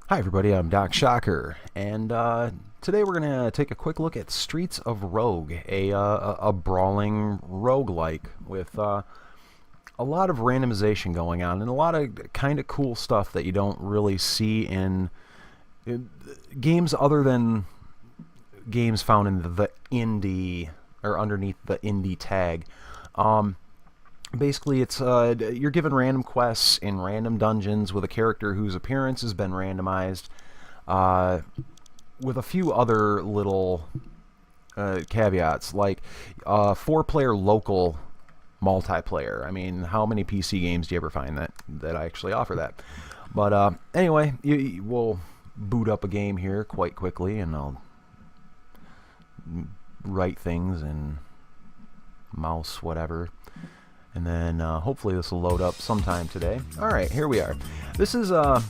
Hi everybody, I'm Doc Shocker, and today we're going to take a quick look at Streets of Rogue, a brawling roguelike with a lot of randomization going on and a lot of kind of cool stuff that you don't really see in games other than games found in the indie, or underneath the indie tag. Basically, it's you're given random quests in random dungeons with a character whose appearance has been randomized, with a few other little caveats, like 4-player local multiplayer. I mean, how many PC games do you ever find that actually offer that? But anyway, we'll boot up a game here quite quickly, and I'll write things in mouse whatever. And then hopefully this will load up sometime today. Alright, here we are. This is our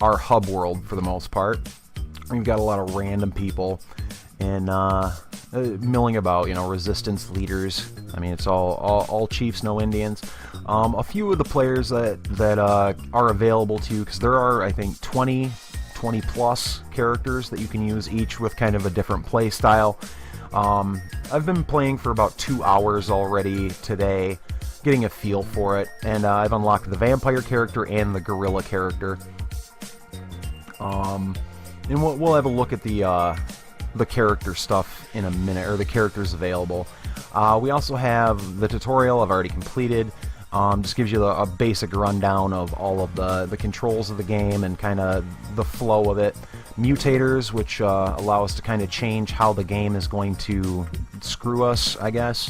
hub world for the most part. We've got a lot of random people and milling about, resistance leaders. I mean, it's all chiefs, no Indians. A few of the players that are available to you, because there are, I think, 20 plus characters that you can use, each with kind of a different play style. I've been playing for about 2 hours already today, getting a feel for it, and I've unlocked the vampire character and the gorilla character. And we'll have a look at the character stuff in a minute, or the characters available. We also have the tutorial I've already completed. Just gives you a basic rundown of all of the controls of the game and kind of the flow of it. Mutators, which allow us to kind of change how the game is going to screw us, I guess.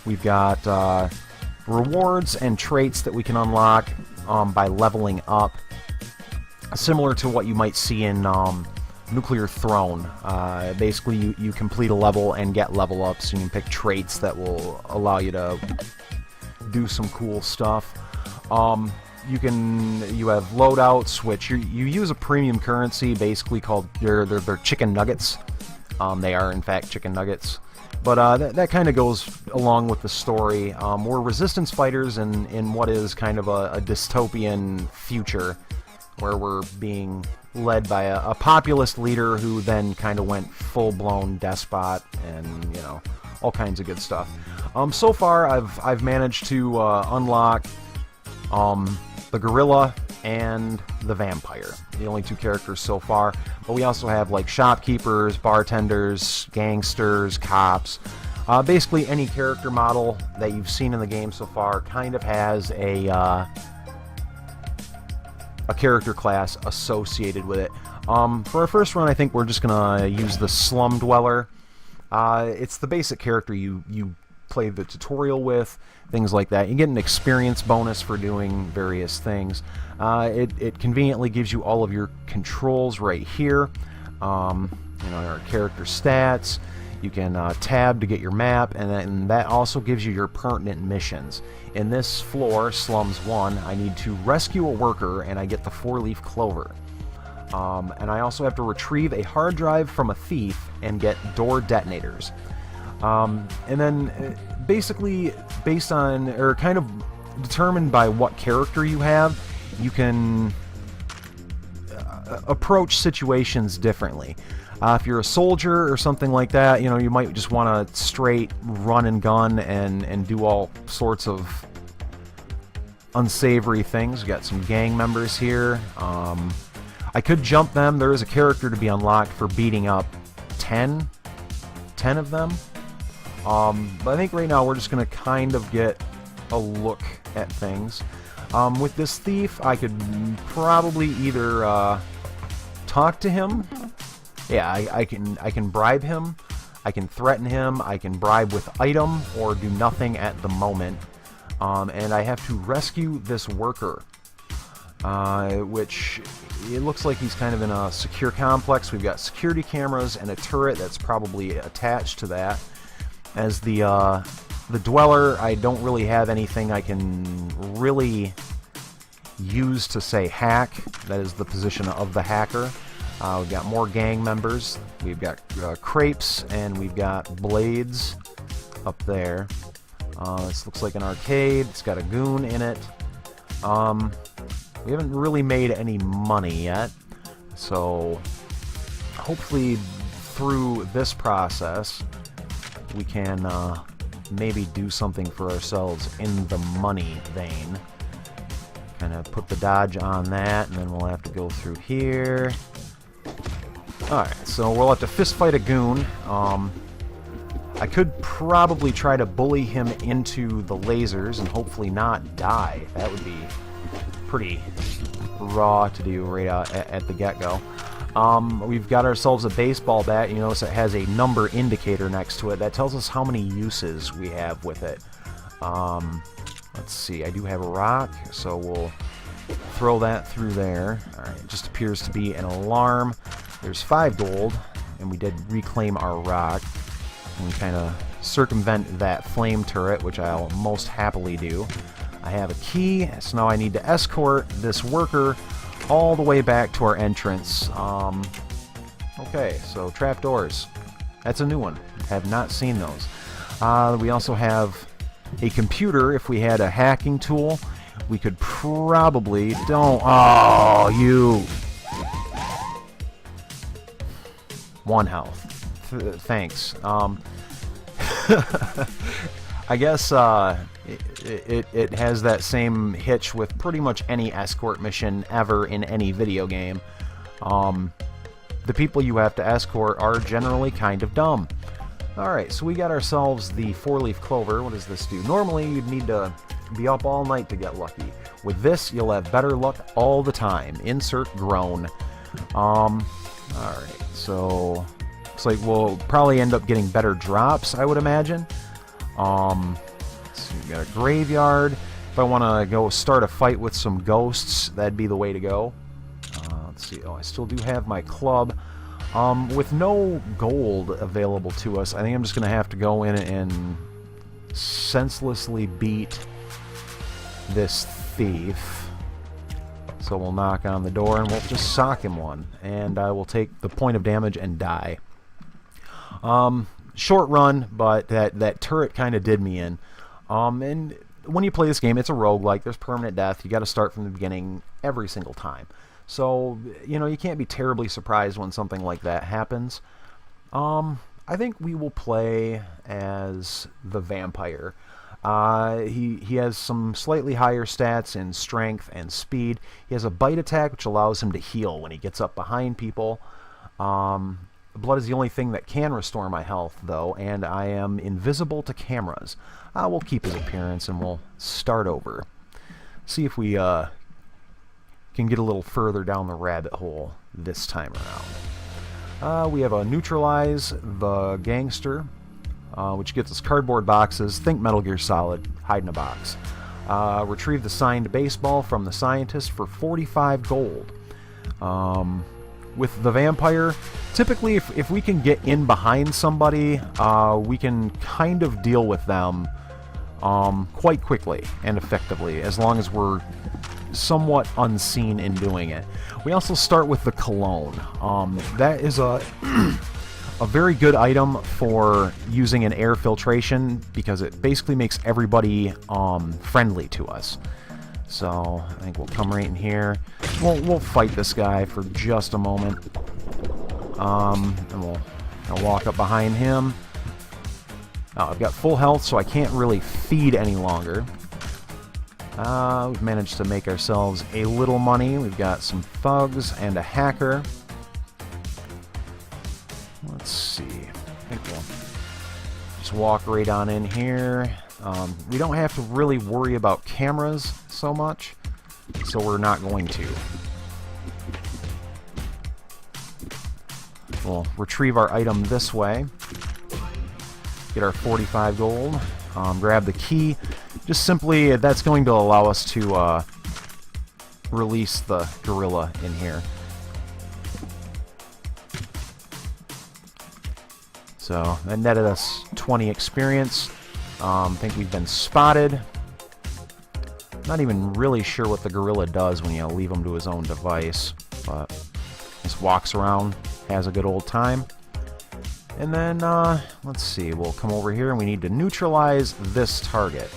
We've got rewards and traits that we can unlock by leveling up, similar to what you might see in Nuclear Throne. Basically, you complete a level and get level ups, and you can pick traits that will allow you to do some cool stuff. You have loadouts, which you use a premium currency, basically called they're chicken nuggets. They are in fact chicken nuggets. But that kind of goes along with the story. We're resistance fighters in what is kind of a dystopian future, where we're being led by a populist leader who then kind of went full-blown despot, and all kinds of good stuff. So far, I've managed to unlock the gorilla and the vampire, the only 2 characters so far. But we also have like shopkeepers, bartenders, gangsters, cops. Basically any character model that you've seen in the game so far kind of has a character class associated with it. For our first run, I think we're just gonna use the Slum Dweller. It's the basic character you play the tutorial with, things like that. You get an experience bonus for doing various things. It conveniently gives you all of your controls right here. Our character stats. You can tab to get your map, and then that also gives you your pertinent missions. In this floor, Slums 1, I need to rescue a worker, and I get the 4-leaf clover. And I also have to retrieve a hard drive from a thief and get door detonators. And then basically based on, or kind of determined by what character you have, you can approach situations differently. If you're a soldier or something like that, you might just want to straight run and gun and do all sorts of unsavory things. We got some gang members here. I could jump them. There is a character to be unlocked for beating up 10 of them. But I think right now we're just going to kind of get a look at things. With this thief, I could probably either talk to him. Yeah, I can bribe him. I can threaten him. I can bribe with item or do nothing at the moment. And I have to rescue this worker, which it looks like he's kind of in a secure complex. We've got security cameras and a turret that's probably attached to that. As the Dweller, I don't really have anything I can really use to say hack. That is the position of the hacker. We've got more gang members. We've got crepes, and we've got blades up there. This looks like an arcade. It's got a goon in it. We haven't really made any money yet, so hopefully through this process we can maybe do something for ourselves in the money vein. Kind of put the dodge on that, and then we'll have to go through here. Alright, so we'll have to fist fight a goon. I could probably try to bully him into the lasers and hopefully not die. That would be pretty raw to do right out at the get-go. We've got ourselves a baseball bat. You notice it has a number indicator next to it. That tells us how many uses we have with it. Let's see, I do have a rock, so we'll throw that through there. Alright, it just appears to be an alarm. There's 5 gold, and we did reclaim our rock. And we kind of circumvent that flame turret, which I'll most happily do. I have a key, so now I need to escort this worker all the way back to our entrance. Okay, so trapdoors. That's a new one. Have not seen those. We also have a computer. If we had a hacking tool, we could probably... Don't... Oh, you... 1 health. Thanks. I guess it has that same hitch with pretty much any escort mission ever in any video game. The people you have to escort are generally kind of dumb. Alright, so we got ourselves the 4-leaf clover. What does this do? Normally you'd need to be up all night to get lucky. With this, you'll have better luck all the time. Insert groan. Alright, so... looks like we'll probably end up getting better drops, I would imagine. So we got a graveyard. If I want to go start a fight with some ghosts, that'd be the way to go. Let's see. Oh, I still do have my club. With no gold available to us, I think I'm just going to have to go in and senselessly beat this thief. So we'll knock on the door and we'll just sock him one. And I will take the point of damage and die. Short run, but that turret kind of did me in. And when you play this game, it's a roguelike. There's permanent death. You got to start from the beginning every single time. So, you know, you can't be terribly surprised when something like that happens. I think we will play as the vampire. He has some slightly higher stats in strength and speed. He has a bite attack, which allows him to heal when he gets up behind people. Blood is the only thing that can restore my health, though, and I am invisible to cameras. We'll keep his appearance, and we'll start over. See if we can get a little further down the rabbit hole this time around. We have a neutralize the gangster, which gets us cardboard boxes. Think Metal Gear Solid, hide in a box. Retrieve the signed baseball from the scientist for 45 gold. With the vampire, typically if we can get in behind somebody, we can kind of deal with them quite quickly and effectively, as long as we're somewhat unseen in doing it. We also start with the cologne. That is a very good item for using an air filtration, because it basically makes everybody friendly to us. So I think we'll come right in here. We'll fight this guy for just a moment. And I'll walk up behind him. Oh, I've got full health, so I can't really feed any longer. We've managed to make ourselves a little money. We've got some thugs and a hacker. Let's see. I think we'll just walk right on in here. We don't have to really worry about cameras so much, so we're not going to. We'll retrieve our item this way. Get our 45 gold. Grab the key. Just simply, that's going to allow us to release the gorilla in here. So, that netted us 20 experience. I think we've been spotted. Not even really sure what the gorilla does when you leave him to his own device, but just walks around, has a good old time. And then, let's see, we'll come over here and we need to neutralize this target.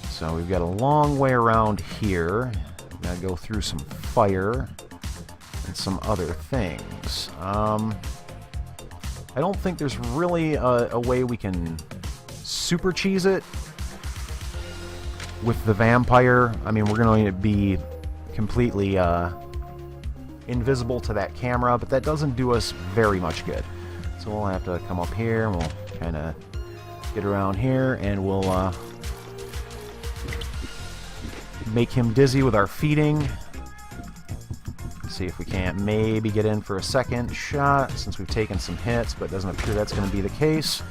So we've got a long way around here. Gotta go through some fire and some other things. I don't think there's really a way we can super cheese it with the vampire. I mean, we're going to be completely invisible to that camera, but that doesn't do us very much good. So we'll have to come up here, and we'll kind of get around here, and we'll make him dizzy with our feeding. See if we can't maybe get in for a second shot, since we've taken some hits, but it doesn't appear that's going to be the case.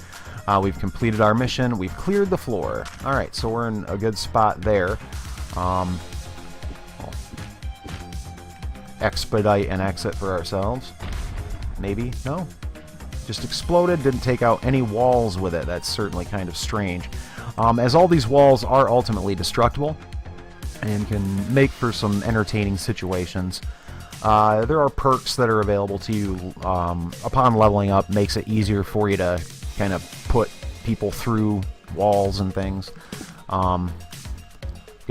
We've completed our mission. We've cleared the floor. Alright, so we're in a good spot there. Expedite and exit for ourselves. Maybe? No? Just exploded, didn't take out any walls with it. That's certainly kind of strange. As all these walls are ultimately destructible and can make for some entertaining situations. There are perks that are available to you upon leveling up. Makes it easier for you to kind of put people through walls and things. Got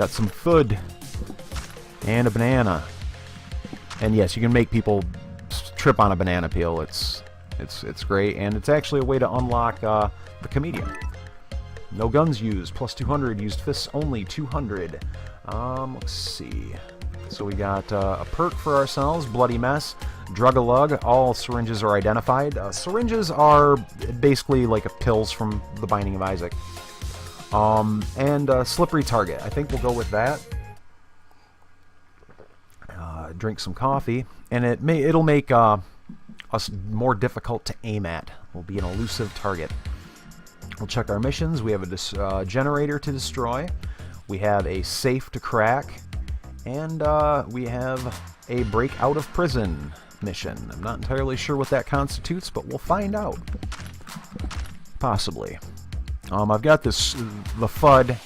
some food and a banana. And yes, you can make people trip on a banana peel. It's great, and it's actually a way to unlock the comedian. No guns used, plus 200. Used fists only, 200. Let's see. So we got a perk for ourselves, Bloody Mess, Drug-a-Lug. All syringes are identified. Syringes are basically like pills from The Binding of Isaac. And Slippery Target. I think we'll go with that. Drink some coffee, and it'll make us more difficult to aim at. We'll be an elusive target. We'll check our missions. We have a generator to destroy. We have a safe to crack. And we have a break out of prison mission. I'm not entirely sure what that constitutes, but we'll find out. Possibly. I've got the FUD,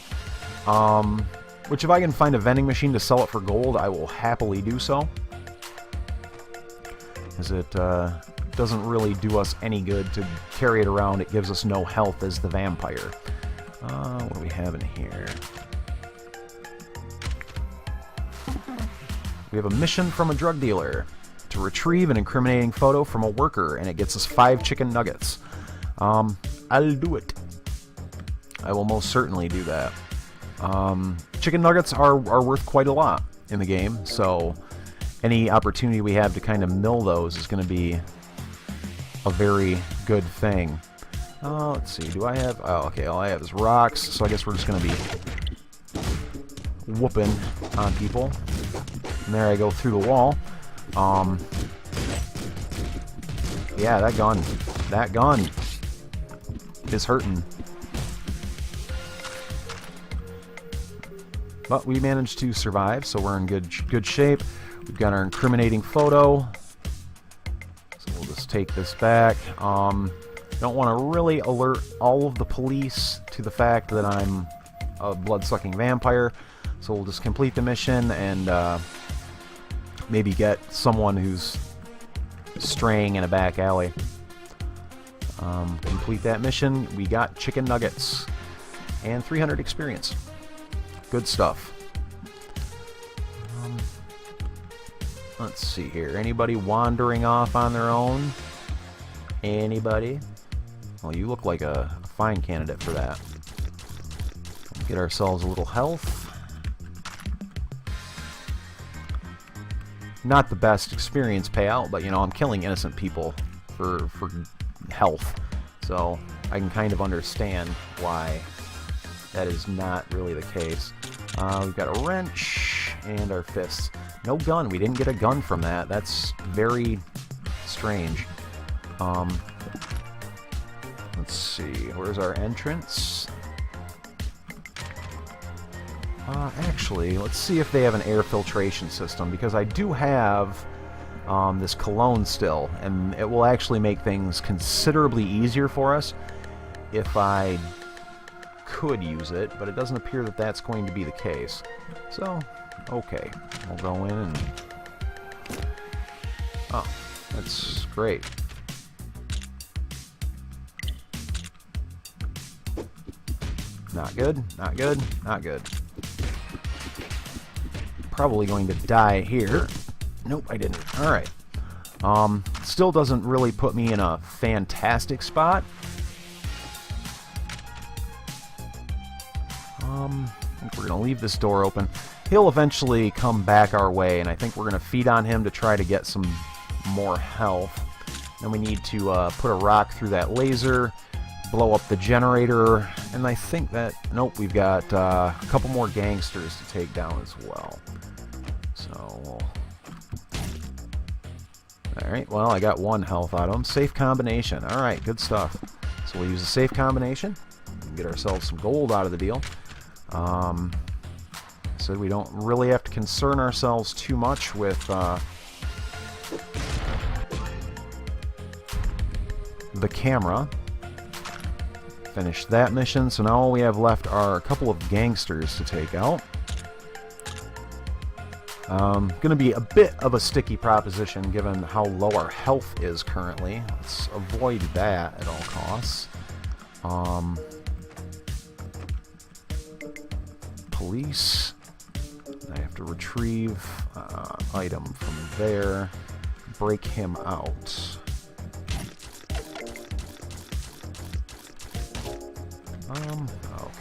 which if I can find a vending machine to sell it for gold, I will happily do so. As it doesn't really do us any good to carry it around. It gives us no health as the vampire. What do we have in here? We have a mission from a drug dealer to retrieve an incriminating photo from a worker, and it gets us 5 chicken nuggets. I'll do it. I will most certainly do that. Chicken nuggets are worth quite a lot in the game, so any opportunity we have to kind of mill those is going to be a very good thing. Let's see, do I have... Oh, okay, all I have is rocks, so I guess we're just going to be whooping on people. And there I go through the wall. Yeah, that gun is hurting. But we managed to survive, so we're in good shape. We've got our incriminating photo. So we'll just take this back. Don't want to really alert all of the police to the fact that I'm a blood-sucking vampire. So we'll just complete the mission and maybe get someone who's straying in a back alley. Complete that mission. We got chicken nuggets and 300 experience. Good stuff. Let's see here. Anybody wandering off on their own? Anybody? Well, you look like a fine candidate for that. Get ourselves a little health. Not the best experience payout, but you know, I'm killing innocent people for health. So I can kind of understand why that is not really the case. We've got a wrench and our fists. No gun. We didn't get a gun from that. That's very strange. Let's see. Where's our entrance? Actually, let's see if they have an air filtration system, because I do have this cologne still, and it will actually make things considerably easier for us if I could use it, but it doesn't appear that that's going to be the case. So, okay. We'll go in and... Oh, that's great. Not good, not good, not good. probably going to die here. Nope, I didn't. Alright. Still doesn't really put me in a fantastic spot. I think we're going to leave this door open. He'll eventually come back our way, and I think we're going to feed on him to try to get some more health. Then we need to put a rock through that laser, blow up the generator, and I think that... Nope, we've got a couple more gangsters to take down as well. So... Alright, well, I got one health out of him. Safe combination. Alright, good stuff. So we'll use a safe combination and get ourselves some gold out of the deal. So we don't really have to concern ourselves too much with the camera. Finish that mission, so now all we have left are a couple of gangsters to take out. Gonna be a bit of a sticky proposition given how low our health is currently. Let's avoid that at all costs. Police. I have to retrieve item from there. Break him out.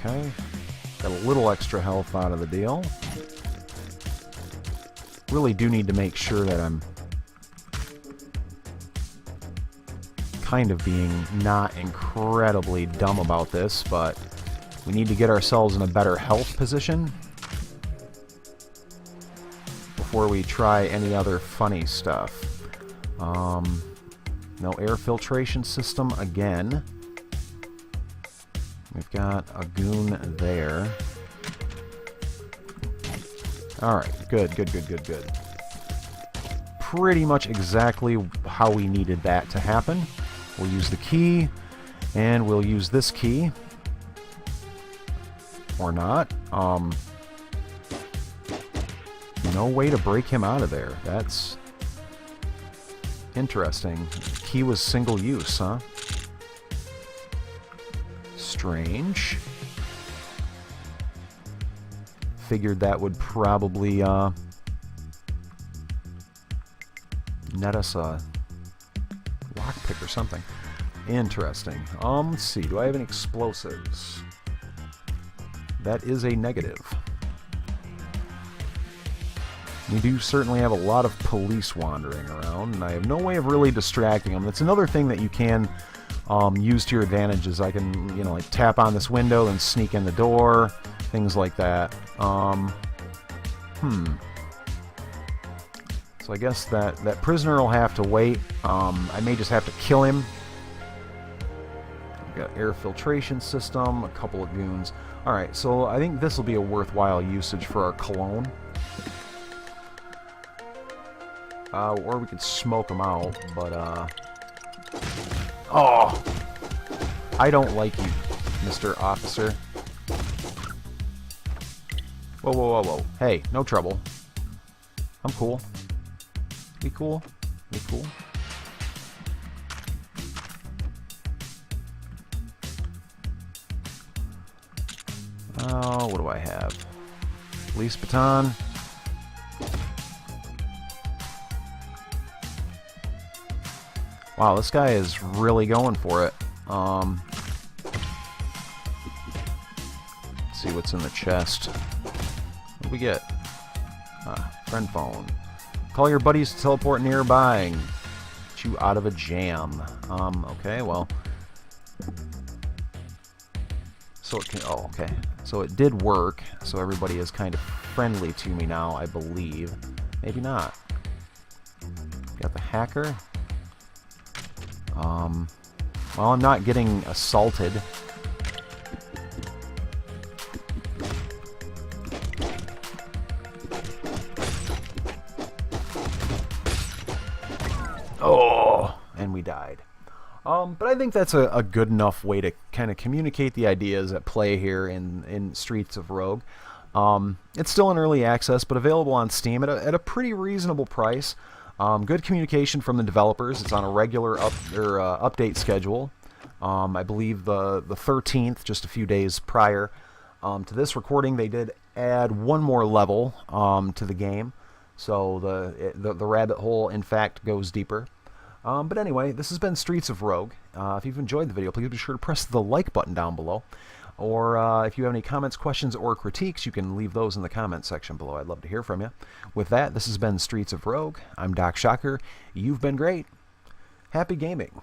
Okay. Got a little extra health out of the deal. Really do need to make sure that I'm kind of being not incredibly dumb about this, but we need to get ourselves in a better health position before we try any other funny stuff. No air filtration system again. We've got a goon there. Alright, good. Pretty much exactly how we needed that to happen. We'll use the key, and we'll use this key. Or not. No way to break him out of there. That's interesting. Key was single use, huh? Strange. Figured that would probably net us a lockpick or something. Interesting. Let's see. Do I have any explosives? That is a negative. We do certainly have a lot of police wandering around, and I have no way of really distracting them. That's another thing that you can use to your advantage, is I can, you know, like tap on this window and sneak in the door, things like that. So I guess that prisoner will have to wait. I may just have to kill him. We've got air filtration system, a couple of goons. Alright, so I think this will be a worthwhile usage for our cologne. Or we could smoke them out, but, oh! I don't like you, Mr. Officer. Whoa. Hey, no trouble. I'm cool. Be cool. Be cool. Oh, what do I have? Police baton. Wow, this guy is really going for it. Let's see what's in the chest. What do we get? Friend phone. Call your buddies to teleport nearby and get you out of a jam. Okay, well. So it can, oh, okay. So it did work. So everybody is kind of friendly to me now, I believe. Maybe not. Got the hacker. Well, I'm not getting assaulted. Oh, and we died. But I think that's a good enough way to kind of communicate the ideas at play here in Streets of Rogue. It's still in early access, but available on Steam at a pretty reasonable price. Good communication from the developers. It's on a regular update schedule. I believe the 13th, just a few days prior to this recording, they did add one more level to the game. So the rabbit hole, in fact, goes deeper. But anyway, this has been Streets of Rogue. If you've enjoyed the video, please be sure to press the like button down below. Or if you have any comments, questions, or critiques, you can leave those in the comments section below. I'd love to hear from you. With that, this has been Streets of Rogue. I'm Doc Shocker. You've been great. Happy gaming.